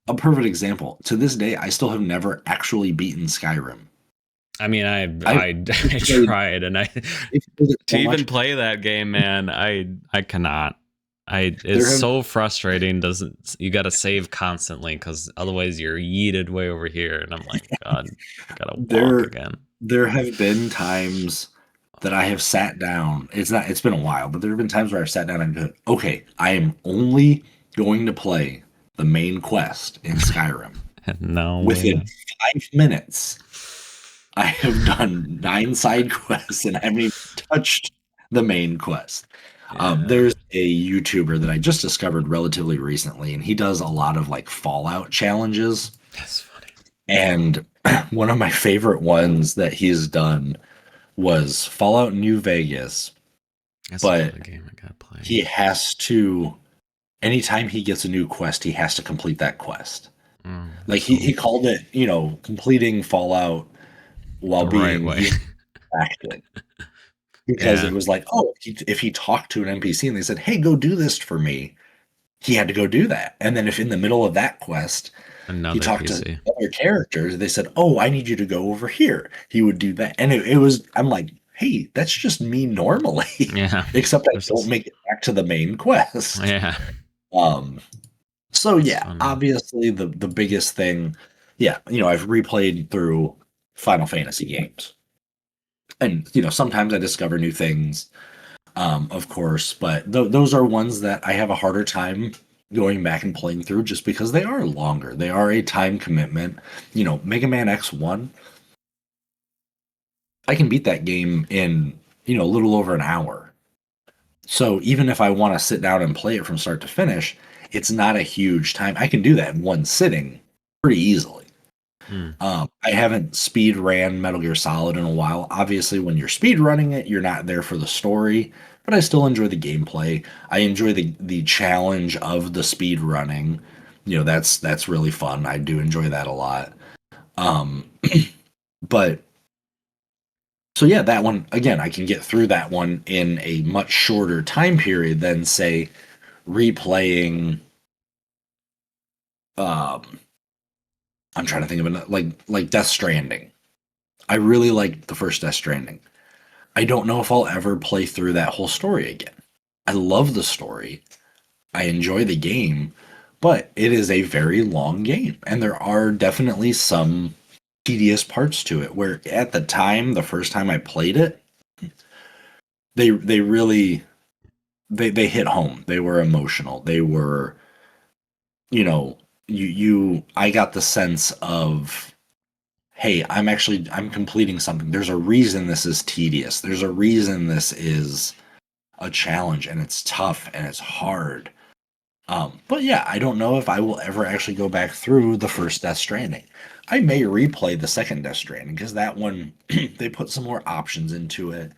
Speaker 2: A perfect example. To this day, I still have never actually beaten Skyrim.
Speaker 1: I mean, I tried, and to even play that game, man, I cannot. It's so frustrating. You got to save constantly because otherwise you're yeeted way over here, and I'm like, God, gotta walk again.
Speaker 2: There have been times that I have sat down. It's been a while, but there have been times where I've sat down and go, okay, I am only going to play the main quest in Skyrim.
Speaker 1: No,
Speaker 2: within 5 minutes, I have done 9 side quests and haven't even touched the main quest. Yeah. There's a YouTuber that I just discovered relatively recently, and he does a lot of like Fallout challenges.
Speaker 1: That's funny.
Speaker 2: And one of my favorite ones that he's done was Fallout New Vegas.
Speaker 1: That's
Speaker 2: but
Speaker 1: a game I gotta play.
Speaker 2: He has to, anytime he gets a new quest, he has to complete that quest. Like he called it, completing Fallout while being active. Because it was like, oh, if he talked to an NPC and they said, hey, go do this for me, he had to go do that. And then if in the middle of that quest, he talked to other characters, they said, oh, I need you to go over here, he would do that. And it was, I'm like, hey, that's just me normally.
Speaker 1: Yeah.
Speaker 2: Except I don't make it back to the main quest.
Speaker 1: Yeah.
Speaker 2: So yeah, obviously the biggest thing, I've replayed through Final Fantasy games. And, sometimes I discover new things, of course, but those are ones that I have a harder time going back and playing through just because they are longer. They are a time commitment. Mega Man X1, I can beat that game in, a little over an hour. So even if I want to sit down and play it from start to finish, it's not a huge time. I can do that in one sitting pretty easily. I haven't speed ran Metal Gear Solid in a while. Obviously, when you're speed running it, you're not there for the story, but I still enjoy the gameplay. I enjoy the challenge of the speed running. That's really fun. I do enjoy that a lot. But so yeah, that one again, I can get through that one in a much shorter time period than say replaying. I'm trying to think of it like Death Stranding. I really liked the first Death Stranding. I don't know if I'll ever play through that whole story again. I love the story, I enjoy the game, but it is a very long game, and there are definitely some tedious parts to it. Where at the time, the first time I played it, they really they hit home. They were emotional. They were, you know, you I got the sense of, hey, I'm completing something. There's a reason this is tedious. There's a reason this is a challenge, and it's tough and it's hard. But yeah, I don't know if I will ever actually go back through the first Death Stranding. I may replay the second Death Stranding because that one they put some more options into it,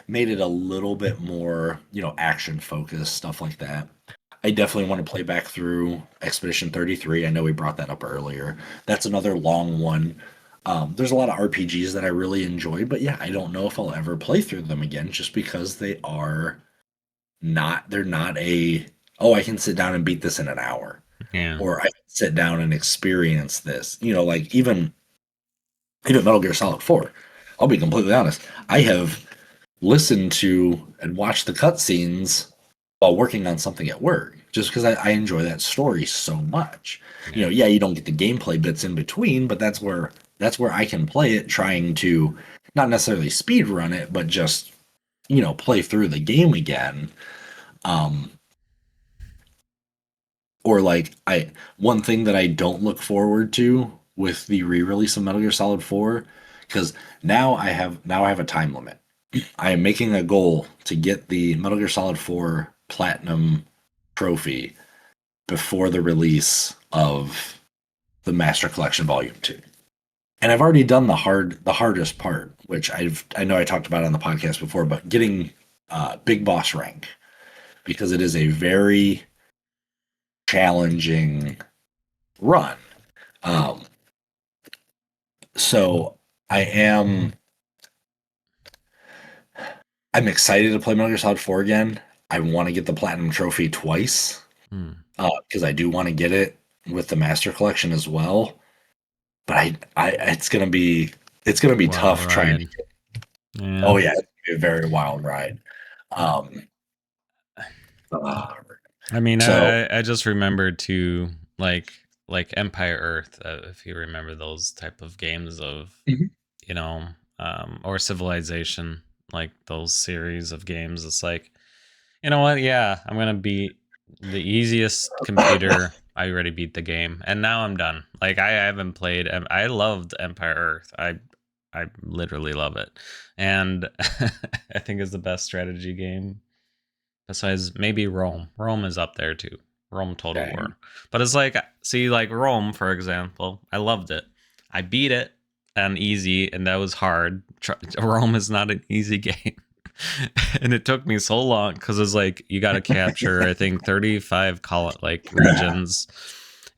Speaker 2: made it a little bit more, action focused, stuff like that. I definitely want to play back through Expedition 33. I know we brought that up earlier. That's another long one. There's a lot of RPGs that I really enjoy, but yeah, I don't know if I'll ever play through them again just because they're not oh, I can sit down and beat this in an hour,
Speaker 1: Yeah.
Speaker 2: or I can sit down and experience this. Like even Metal Gear Solid 4. I'll be completely honest. I have listened to and watched the cutscenes while working on something at work, just because I enjoy that story so much.
Speaker 1: Yeah.
Speaker 2: You don't get the gameplay bits in between, but that's where I can play it, trying to not necessarily speed run it, but just play through the game again. Or like one thing that I don't look forward to with the re-release of Metal Gear Solid 4, because now I have a time limit. I am making a goal to get the Metal Gear Solid 4 Platinum trophy before the release of the Master Collection Volume 2. And I've already done the hardest part, which I know I talked about on the podcast before, but getting Big Boss rank, because it is a very challenging run. So I'm excited to play Metal Gear Solid 4 again. I want to get the Platinum Trophy twice, because I do want to get it with the Master Collection as well. But it's gonna be tough
Speaker 1: ride.
Speaker 2: trying to get.
Speaker 1: Yeah.
Speaker 2: Oh yeah, it's gonna be a very wild ride.
Speaker 1: I mean,
Speaker 2: So
Speaker 1: I just remembered too, like Empire Earth, if you remember those type of games of,
Speaker 2: Mhm.
Speaker 1: or Civilization, like those series of games. It's like, you know what? Yeah, I'm gonna beat the easiest computer. I already beat the game, and now I'm done. Like I haven't played. I loved Empire Earth. I literally love it, and I think it's the best strategy game besides maybe Rome. Rome is up there too. Rome Total
Speaker 2: okay.
Speaker 1: War. But it's like, see, like Rome, for example, I loved it. I beat it on easy, and that was hard. Rome is not an easy game. And it took me so long because it's like you got to capture, I think, 35 regions,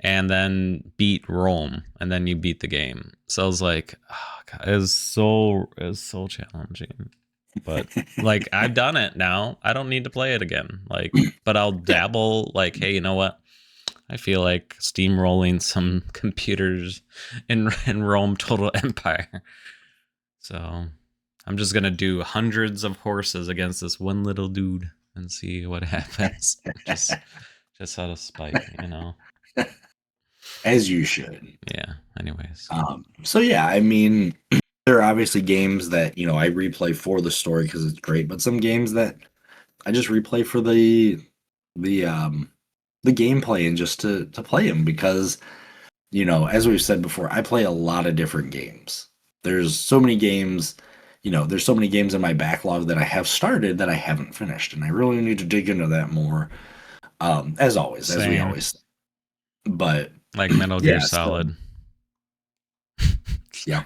Speaker 1: and then beat Rome, and then you beat the game. So I was like, oh, God, it was so challenging. But like I've done it now. I don't need to play it again. Like, but I'll dabble. Like, hey, you know what? I feel like steamrolling some computers in Rome Total Empire. So I'm just gonna do hundreds of horses against this one little dude and see what happens. just out of spite,
Speaker 2: As you should.
Speaker 1: Yeah. Anyways.
Speaker 2: So yeah, I mean, there are obviously games that I replay for the story because it's great, but some games that I just replay for the gameplay and just to play them because as we've said before, I play a lot of different games. There's so many games, there's so many games in my backlog that I have started that I haven't finished, and I really need to dig into that more. As always,
Speaker 1: Same.
Speaker 2: as we always say. But
Speaker 1: like Metal Gear
Speaker 2: yeah,
Speaker 1: Solid.
Speaker 2: Yeah.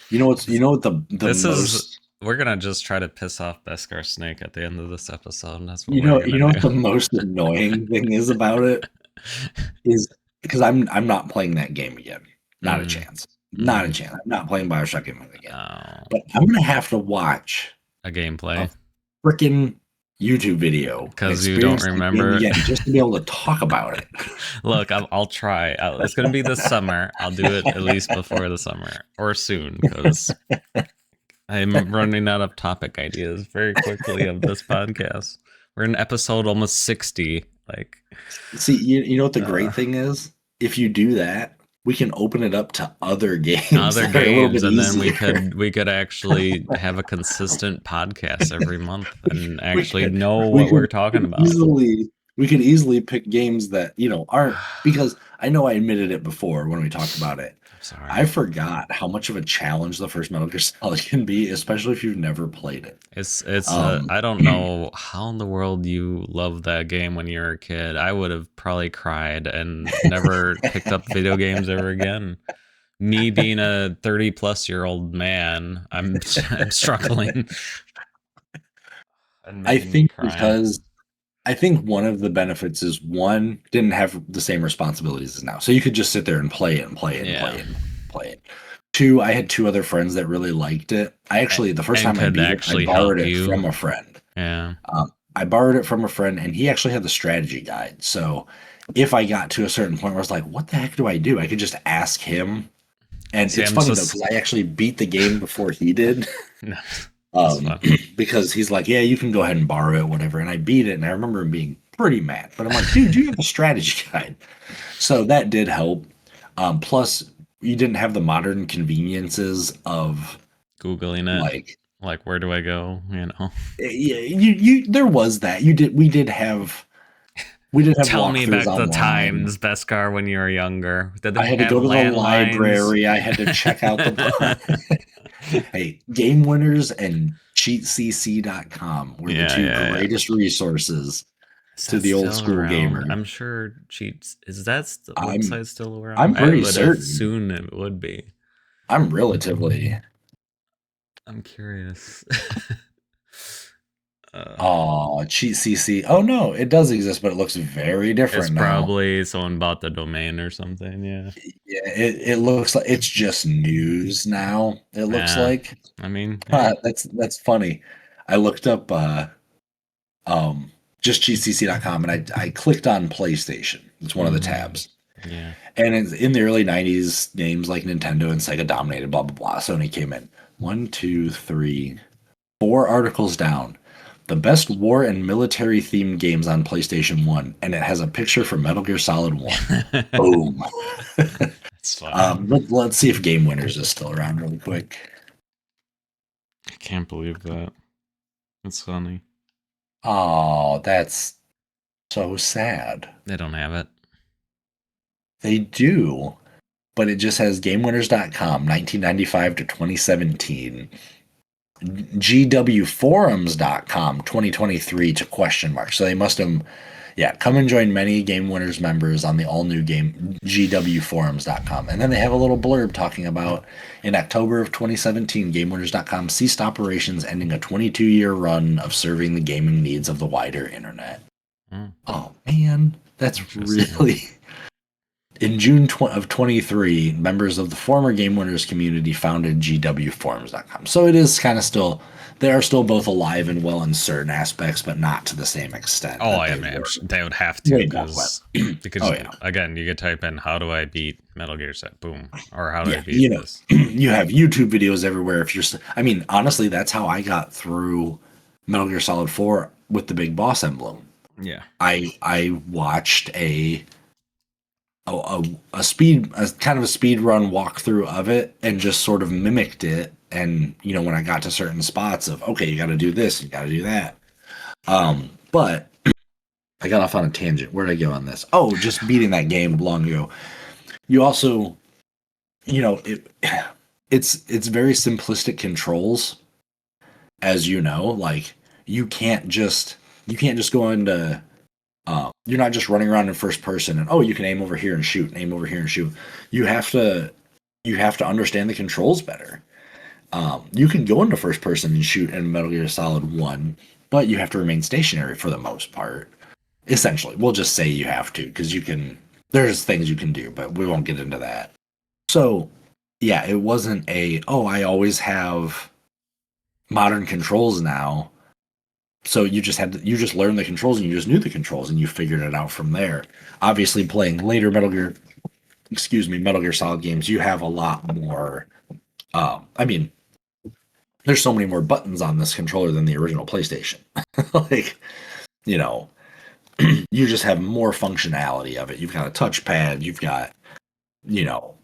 Speaker 2: You know what the
Speaker 1: this
Speaker 2: most
Speaker 1: is we're gonna just try to piss off Beskar Snake at the end of this episode, and that's what
Speaker 2: you
Speaker 1: we're
Speaker 2: know
Speaker 1: gonna
Speaker 2: what
Speaker 1: do.
Speaker 2: the most annoying thing is about it is because I'm not playing that game again. Not a chance. Not a chance. I'm not playing Bioshock Infinite again.
Speaker 1: Oh,
Speaker 2: But I'm gonna have to watch
Speaker 1: a gameplay
Speaker 2: a freaking YouTube video
Speaker 1: because you don't
Speaker 2: experience the game
Speaker 1: remember
Speaker 2: again, just to be able to talk about it.
Speaker 1: Look, I'll try. It's gonna be this summer. I'll do it at least before the summer or soon because I'm running out of topic ideas very quickly of this podcast. We're in episode almost 60, Like,
Speaker 2: See, you know what the great thing is? If you do that, we can open it up to other games
Speaker 1: other
Speaker 2: that are a little
Speaker 1: games,
Speaker 2: bit
Speaker 1: and then we
Speaker 2: easier.
Speaker 1: could actually have a consistent podcast every month and
Speaker 2: we
Speaker 1: actually
Speaker 2: can
Speaker 1: know
Speaker 2: we
Speaker 1: what we're
Speaker 2: can
Speaker 1: talking about.
Speaker 2: easily we can easily pick games that aren't, because I know I admitted it before when we talked about it.
Speaker 1: I'm sorry.
Speaker 2: I forgot how much of a challenge the first Metal Gear Solid can be, especially if you've never played it.
Speaker 1: It's
Speaker 2: Um,
Speaker 1: I don't know how in the world you loved that game when you were a kid. I would have probably cried and never picked up video games ever again. Me being a 30 plus year old man, I'm struggling and
Speaker 2: I
Speaker 1: making me
Speaker 2: think
Speaker 1: cry.
Speaker 2: because I think one of the benefits is, one, didn't have the same responsibilities as now. So you could just sit there and play it and play it and play
Speaker 1: Yeah.
Speaker 2: it and play it. Two, I had two other friends that really liked it. I actually, the first
Speaker 1: And
Speaker 2: time I
Speaker 1: could
Speaker 2: beat it, I
Speaker 1: actually
Speaker 2: borrowed
Speaker 1: help
Speaker 2: it
Speaker 1: you.
Speaker 2: from a friend.
Speaker 1: Yeah.
Speaker 2: I borrowed it from a friend, and he actually had the strategy guide. So if I got to a certain point where I was like, what the heck do I do? I could just ask him. And
Speaker 1: See,
Speaker 2: it's
Speaker 1: I'm
Speaker 2: funny
Speaker 1: so
Speaker 2: though, because I actually beat the game before he did.
Speaker 1: no, that's fun.
Speaker 2: Because he's like, yeah, you can go ahead and borrow it, whatever. And I beat it, and I remember him being pretty mad. But I'm like, dude, you have a strategy guide. So that did help. Plus, you didn't have the modern conveniences of
Speaker 1: Googling it,
Speaker 2: like,
Speaker 1: like where do I go?
Speaker 2: yeah, you there was that. We did have
Speaker 1: Tell me
Speaker 2: walkthroughs
Speaker 1: back the
Speaker 2: online.
Speaker 1: times, Beskar, when you were younger. Did
Speaker 2: I
Speaker 1: they
Speaker 2: had to
Speaker 1: have
Speaker 2: go to the
Speaker 1: landlines?
Speaker 2: library. I had to check out the hey, Game Winners and cheatcc.com were the
Speaker 1: Yeah,
Speaker 2: two
Speaker 1: yeah, yeah.
Speaker 2: greatest resources
Speaker 1: Is
Speaker 2: to
Speaker 1: that
Speaker 2: the old
Speaker 1: still
Speaker 2: school
Speaker 1: around?
Speaker 2: gamer.
Speaker 1: I'm sure Cheats. Is that
Speaker 2: I'm
Speaker 1: website still
Speaker 2: I'm
Speaker 1: around? I
Speaker 2: pretty
Speaker 1: would
Speaker 2: certain.
Speaker 1: assume it would be.
Speaker 2: I'm relatively.
Speaker 1: I'm curious. uh,
Speaker 2: Oh, Cheat CC. Oh no, it does exist, but it looks very
Speaker 1: it's
Speaker 2: different now.
Speaker 1: probably someone bought the domain or something. Yeah.
Speaker 2: Yeah, it looks like it's just news now. It looks
Speaker 1: Yeah.
Speaker 2: like.
Speaker 1: I mean, hey.
Speaker 2: That's funny. I looked up um just cheatcc.com, and I clicked on PlayStation. It's one of the
Speaker 1: Mm-hmm.
Speaker 2: tabs.
Speaker 1: Yeah.
Speaker 2: And in the early 90s, names like Nintendo and Sega dominated, blah, blah, blah. Sony came in. One, two, three, four articles down. The best war and military themed games on PlayStation 1. And it has a picture for Metal Gear Solid 1. Boom.
Speaker 1: It's funny.
Speaker 2: Let's see if Game Winners is still around really quick.
Speaker 1: I can't believe that. It's funny.
Speaker 2: Oh, that's so sad.
Speaker 1: They don't have it.
Speaker 2: They do, but it just has GameWinners.com, 1995 to 2017. GWForums.com 2023 to question mark. So they must have, yeah, come and join many Game Winners members on the all new game GWForums.com. And then they have a little blurb talking about, in October of 2017, GameWinners.com ceased operations, ending a 22-year run of serving the gaming needs of the wider internet. Oh man, that's really. In June of 23, members of the former Game Winners community founded GWForums.com. So it is kind of still, they are still both alive and well in certain aspects, but not to the same extent
Speaker 1: Oh,
Speaker 2: that
Speaker 1: I
Speaker 2: they
Speaker 1: mean,
Speaker 2: were
Speaker 1: they would have to
Speaker 2: way back when.
Speaker 1: because
Speaker 2: Oh yeah,
Speaker 1: again, you could type in "How do I beat Metal Gear Set?" Boom, or "How do I
Speaker 2: yeah.
Speaker 1: beat this?"
Speaker 2: You have YouTube videos everywhere. If you're, I mean, honestly, that's how I got through Metal Gear Solid 4 with the big boss emblem.
Speaker 1: Yeah,
Speaker 2: I watched a speed, a kind of a speed run walkthrough of it, and just sort of mimicked it. And when I got to certain spots of, okay, you got to do this, you got to do that. But I got off on a tangent. Where did I go on this? Oh, just beating that game long ago. You also, it it's very simplistic controls, as you know. Like you can't just go into you're not just running around in first person and, oh, you can aim over here and shoot, aim over here and shoot. You have to understand the controls better. You can go into first person and shoot in Metal Gear Solid 1, but you have to remain stationary for the most part. Essentially, we'll just say you have to, because there's things you can do, but we won't get into that. So, yeah, it wasn't I always have modern controls now. So you just learned the controls, and you just knew the controls, and you figured it out from there. Obviously, playing later Metal Gear Solid games, you have a lot more. I mean, there's so many more buttons on this controller than the original PlayStation. Like, you know, you just have more functionality of it. You've got a touchpad, you've got, you know,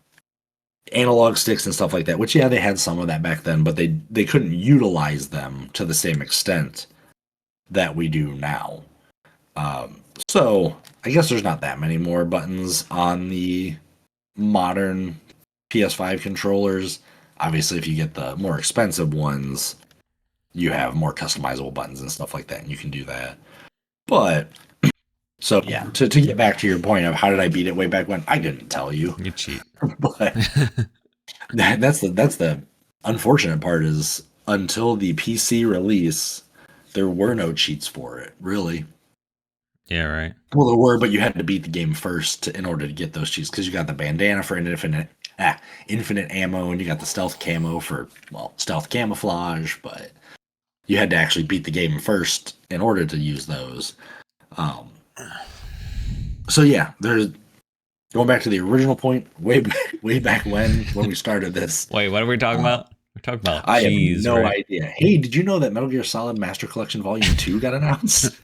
Speaker 2: analog sticks and stuff like that, which, yeah, they had some of that back then, but they couldn't utilize them to the same extent that we do now. So I guess there's not that many more buttons on the modern PS5 controllers. Obviously, if you get the more expensive ones, you have more customizable buttons and stuff like that, and you can do that. But so yeah, to get back to your point of how did I beat it way back when, I couldn't tell you.
Speaker 1: You cheat.
Speaker 2: But that's the unfortunate part is until the PC release, there were no cheats for it, really.
Speaker 1: Yeah, right.
Speaker 2: Well, there were, but you had to beat the game first in order to get those cheats because you got the bandana for infinite ammo, and you got the stealth camo for, well, stealth camouflage, but you had to actually beat the game first in order to use those. So yeah, there's going back to the original point, way back when we started this.
Speaker 1: Wait, what are we talking about? We're talking about
Speaker 2: I
Speaker 1: cheese,
Speaker 2: have no
Speaker 1: right?
Speaker 2: idea. Hey, did you know that Metal Gear Solid Master Collection Volume 2 got announced?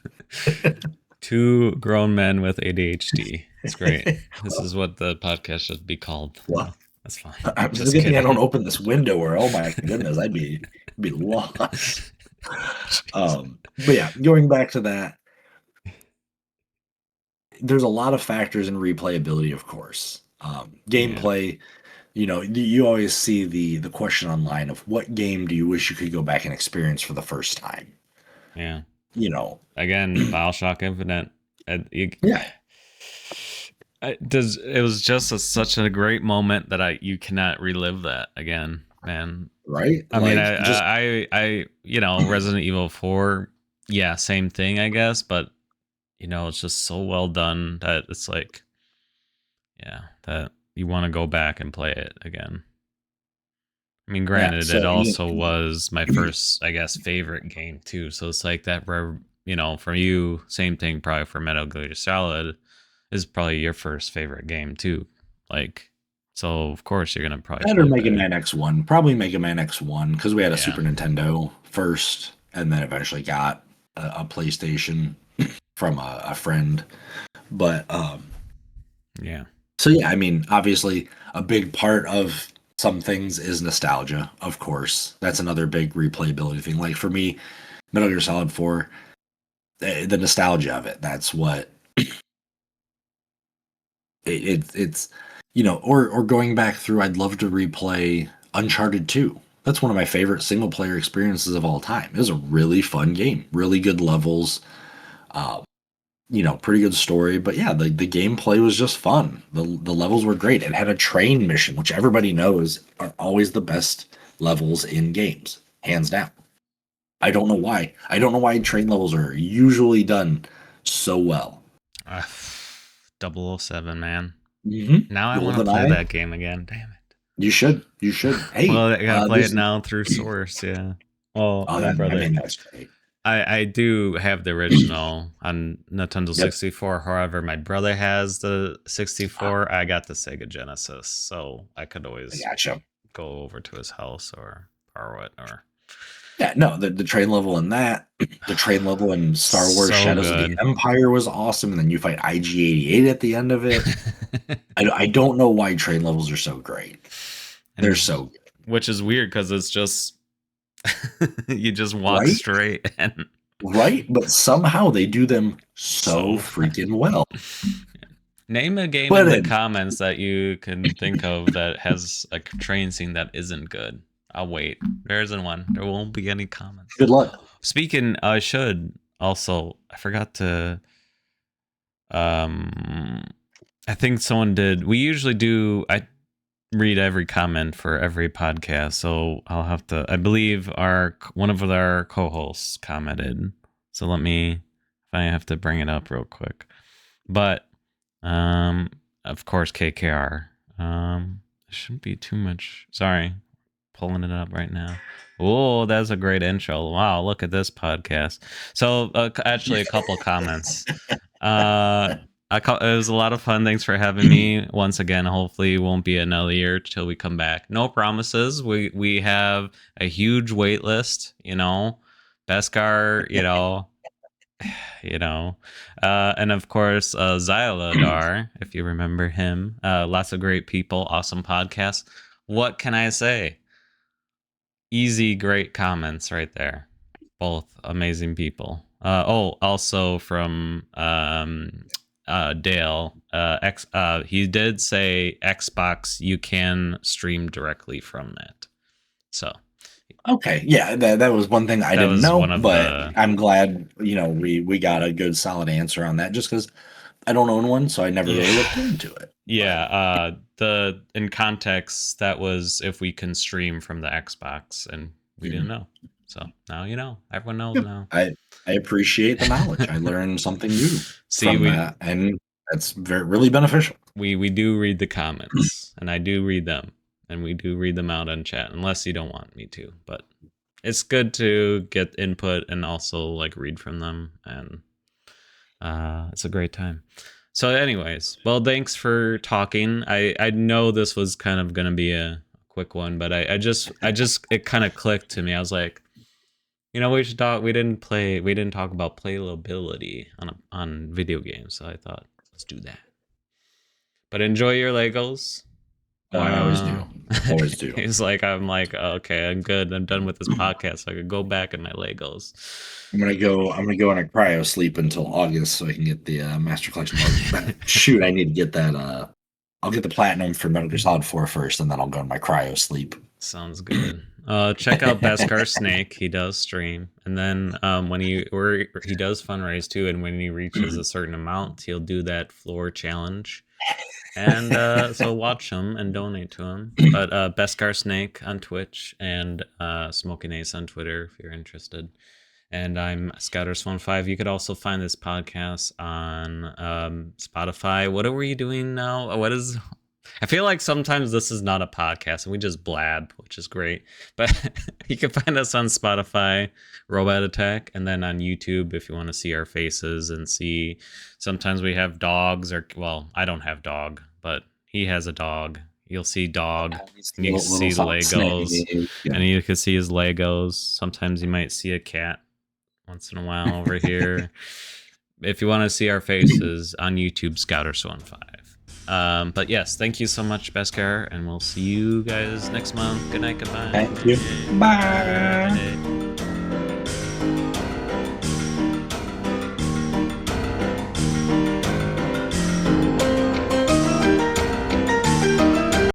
Speaker 1: Two grown men with ADHD. It's great. This is what the podcast should be called.
Speaker 2: Well,
Speaker 1: that's fine.
Speaker 2: I'm just kidding. I don't open this window, or oh my goodness, I'd be lost. But yeah, going back to that, there's a lot of factors in replayability, of course. Gameplay, you know, you always see the question online of what game do you wish you could go back and experience for the first time?
Speaker 1: Yeah.
Speaker 2: You know,
Speaker 1: again, BioShock Infinite.
Speaker 2: Yeah.
Speaker 1: It was just such a great moment that you cannot relive that again, man.
Speaker 2: Right?
Speaker 1: I mean, I you know, Resident Evil 4, yeah, same thing, I guess, but you know, it's just so well done that it's like, yeah, that you want to go back and play it again. I mean, granted, it also was my first, I guess, favorite game too. So it's like that, you know, for you, same thing probably for Metal Gear Solid is probably your first favorite game too. Like, so of course you're gonna probably
Speaker 2: better Mega Man X1, probably Mega Man X1 because we had a Super Nintendo first, and then eventually got a PlayStation from a friend. But
Speaker 1: yeah.
Speaker 2: So yeah, I mean, obviously, a big part of some things is nostalgia. Of course, that's another big replayability thing. Like for me, Metal Gear Solid 4, the nostalgia of it. That's what it's you know, or going back through. I'd love to replay Uncharted 2. That's one of my favorite single player experiences of all time. It was a really fun game, really good levels, you know, pretty good story. But yeah, the gameplay was just fun. The levels were great. It had a train mission, which everybody knows are always the best levels in games, hands down. I don't know why. I don't know why train levels are usually done so well.
Speaker 1: 007, man.
Speaker 2: Mm-hmm.
Speaker 1: Now I want to play that game again. Damn it.
Speaker 2: You should. You should. Hey,
Speaker 1: well, I gotta play it now through Source. Yeah. Well, my brother. I mean, that's great. I do have the original on Nintendo 64. However, my brother has the 64. I got the Sega Genesis, so I could always go over to his house or borrow it. Or
Speaker 2: yeah, no, the train level in that, the train level in Star Wars Shadows of the Empire was awesome, and then you fight IG-88 at the end of it. I don't know why train levels are so great. They're so good.
Speaker 1: Which is weird because it's just you just walk straight and
Speaker 2: but somehow they do them so freaking well.
Speaker 1: Name a game in the comments that you can think of that has a train scene that isn't good. I'll wait. There isn't one. There won't be any comments.
Speaker 2: Good luck.
Speaker 1: Speaking, I should also, I forgot to I think someone did. We usually do, I read every comment for every podcast, so I'll have to, I believe one of our co-hosts commented, so let me, if I have to bring it up real quick, but of course KKR, shouldn't be too much, sorry, pulling it up right now. Oh, that's a great intro. Wow, look at this podcast. So actually a couple comments. It was a lot of fun. Thanks for having me once again. Hopefully it won't be another year till we come back. No promises. We have a huge wait list, you know. Beskar, you know, you know. And of course, Xyladar, if you remember him. Lots of great people, awesome podcast. What can I say? Easy, great comments right there. Both amazing people. Also from Dale, he did say Xbox, you can stream directly from it. So
Speaker 2: Okay, yeah, that was one thing I
Speaker 1: that
Speaker 2: didn't
Speaker 1: was
Speaker 2: know,
Speaker 1: one of
Speaker 2: but
Speaker 1: the
Speaker 2: I'm glad we got a good solid answer on that. Just because I don't own one, so I never really looked into it.
Speaker 1: Yeah, the in context that was if we can stream from the Xbox, and we didn't know. So now you know. Everyone knows now.
Speaker 2: I appreciate the knowledge. I learned something new
Speaker 1: See,
Speaker 2: from that, and that's really beneficial.
Speaker 1: we do read the comments, and I do read them, and we do read them out on chat, unless you don't want me to. But it's good to get input and also like read from them, and it's a great time. So, anyways, well, thanks for talking. I know this was kind of gonna be a quick one, but I just it kind of clicked to me. I was like, we should talk. We didn't talk about playability on video games, so I thought let's do that. But enjoy your Legos.
Speaker 2: Oh, I always do. Always do.
Speaker 1: I'm like, okay, I'm good. I'm done with this podcast. So I could go back in my Legos.
Speaker 2: I'm gonna go in a cryo sleep until August so I can get the Master Collection. Shoot, I need to get that. I'll get the platinum for Metal Gear Solid 4 first, and then I'll go in my cryo sleep.
Speaker 1: Sounds good. Check out Beskar Snake. He does stream, and then when he does fundraise too, and when he reaches a certain amount, he'll do that floor challenge. And so watch him and donate to him. But Beskar Snake on Twitch and Smoking Ace on Twitter if you're interested. And I'm Scouters15. You could also find this podcast on Spotify. What are we doing now? I feel like sometimes this is not a podcast and we just blab, which is great. But you can find us on Spotify, Robot Attack, and then on YouTube if you want to see our faces and see. Sometimes we have dogs, well, I don't have dog, but he has a dog. You'll see dog, and you can see the Legos, and you can see his Legos. Sometimes you might see a cat once in a while over here. If you want to see our faces on YouTube, Scouters15. But yes, thank you so much, Beskar, and we'll see you guys next month. Good night, goodbye.
Speaker 2: Thank you. Bye.